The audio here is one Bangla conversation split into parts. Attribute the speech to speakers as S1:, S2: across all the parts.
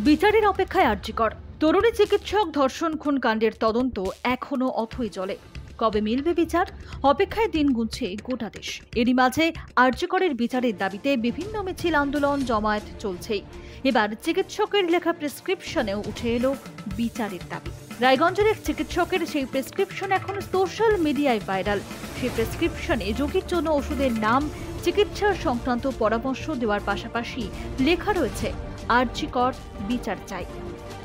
S1: বিচারের অপেক্ষায় আর জি কর। তরুণী চিকিৎসক ধর্ষণ খুন কাণ্ডের তদন্ত এখনো অথই চলে। কবে মিলবে বিচার? অপেক্ষায় দিন গুনছে গোটা দেশ। এরই মাঝে আর জি করের বিচারের দাবিতে বিভিন্ন মিছিল, আন্দোলন, জমায়েত চলছেই। এবার চিকিৎসকের লেখা প্রেসক্রিপশনেও উঠে এলো বিচারের দাবি। রায়গঞ্জের এক চিকিৎসকের সেই প্রেসক্রিপশন এখন সোশ্যাল মিডিয়ায় ভাইরাল। সেই প্রেসক্রিপশনে রোগীর জন্য ওষুধের নাম, চিকিৎসা সংক্রান্ত পরামর্শ দেওয়ার পাশাপাশি লেখা রয়েছে আর জি কর বিচার চাই।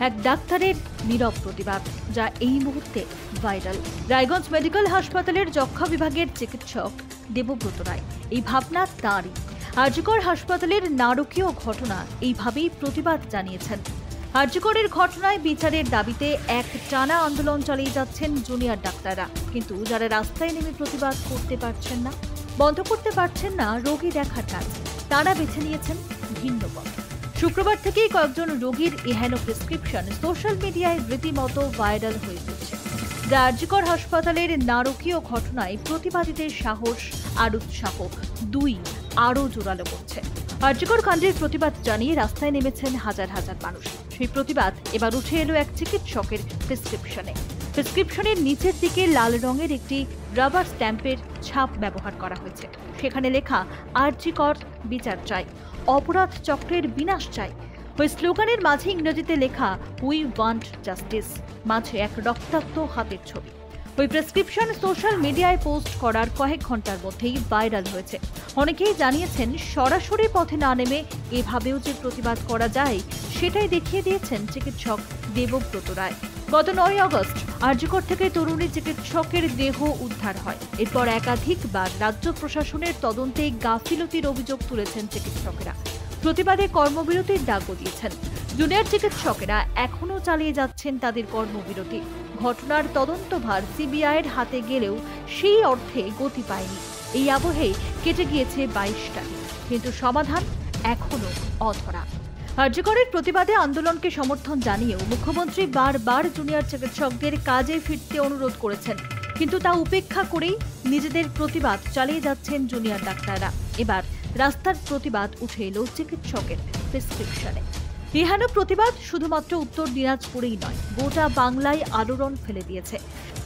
S1: এক ডাক্তারের নীরব প্রতিবাদ, যা এই মুহূর্তে ভাইরাল। রায়গঞ্জ মেডিকেল হাসপাতালের যক্ষ্মা বিভাগের চিকিৎসক দেবব্রত রায়। এই ভাবনা তাঁরই। আর জি কর হাসপাতালের নারকীয় ঘটনা এইভাবেই প্রতিবাদ জানিয়েছেন। আর জি করের ঘটনায় বিচারের দাবিতে এক টানা আন্দোলন চালিয়ে যাচ্ছেন জুনিয়র ডাক্তাররা। কিন্তু যারা রাস্তায় নেমে প্রতিবাদ করতে পারছেন না, বন্ধ করতে পারছেন না রোগী দেখার কাজ, তারা বেছে নিয়েছেন ভিন্ন পথ। শুক্রবার থেকেই কয়েকজন রোগীর এহেন প্রেসক্রিপশন সোশ্যাল মিডিয়ায় রীতিমতো ভাইরাল হয়ে উঠছে। যা আর জি কর হাসপাতালের নারকীয় ঘটনায় প্রতিবাদীদের সাহস আর উৎসাহ দুই আরও জোরালো করছে। আর জি কর কাণ্ডের প্রতিবাদ জানিয়ে রাস্তায় নেমেছেন হাজার হাজার মানুষ। সেই প্রতিবাদ এবার উঠে এলো এক চিকিৎসকের প্রেসক্রিপশনে। প্রেসক্রিপশনের নিচের দিকে লাল রঙের একটি রাবার স্ট্যাম্পের ছাপ ব্যবহার করা হয়েছে। সেখানে লেখা আর জি কর বিচার চাই, অপরাধ চক্রের বিনাশ চাই। ওই স্লোগানের মাঝে ইংরেজিতে লেখা উই ওয়ান্ট জাস্টিস, মাঝে এক রক্তাক্ত হাতের ছবি। ওই প্রেসক্রিপশন সোশ্যাল মিডিয়ায় পোস্ট করার কয়েক ঘন্টার মধ্যেই ভাইরাল হয়েছে। অনেকেই জানিয়েছেন সরাসরি পথে না নেমে এভাবেও যে প্রতিবাদ করা যায়, সেটাই দেখিয়ে দিয়েছেন চিকিৎসক দেবব্রত রায়। গত 9 আগস্ট আর জি কর থেকে তরুণী চিকিৎসকের দেহ উদ্ধার হয়। এরপর একাধিকবার রাজ্য প্রশাসনের তদন্তে গাফিলতির অভিযোগ তুলেছেন চিকিৎসকেরা। প্রতিবাদে কর্মবিরতির ডাকও দিয়েছেন। জুনিয়র চিকিৎসকেরা এখনও চালিয়ে যাচ্ছেন তাদের কর্মবিরতি। ঘটনার তদন্তভার সিবিআইয়ের হাতে গেলেও সেই অর্থে গতি পায়নি। এই আবহে কেটে গিয়েছে 22টা দিন, কিন্তু সমাধান এখনো অধরা। আর জি করের প্রতিবাদে আন্দোলনকে সমর্থন জানিয়েও মুখ্যমন্ত্রী বারবার জুনিয়র চিকিৎসকদের কাজে ফিরতে অনুরোধ করেছেন, কিন্তু তা উপেক্ষা করেই নিজেদের প্রতিবাদ চালিয়ে যাচ্ছেন জুনিয়র ডাক্তাররা। এবার রাস্তার প্রতিবাদ উঠে এলো চিকিৎসকের প্রেসক্রিপশনে। এহেন প্রতিবাদ শুধুমাত্র উত্তর দিনাজপুরেই নয়, গোটা বাংলায় আলোড়ন ফেলে দিয়েছে।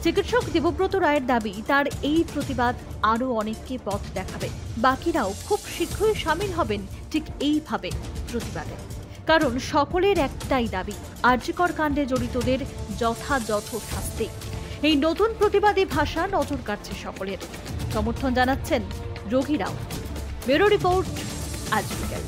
S1: চিকিৎসক দেবব্রত রায়ের দাবি, তার এই প্রতিবাদ আরও অনেককে পথ দেখাবে। বাকিরাও খুব শীঘ্রই সামিল হবেন ঠিক এইভাবে প্রতিবাদে। কারণ সকলের একটাই দাবি, আর জি কর কাণ্ডে জড়িতদের যথাযথ শাস্তি। এই নতুন প্রতিবাদী ভাষা নজর কাটছে সকলের। সমর্থন জানাচ্ছেন রোগীরাও। ব্যুরো রিপোর্ট, আজ বিকেল।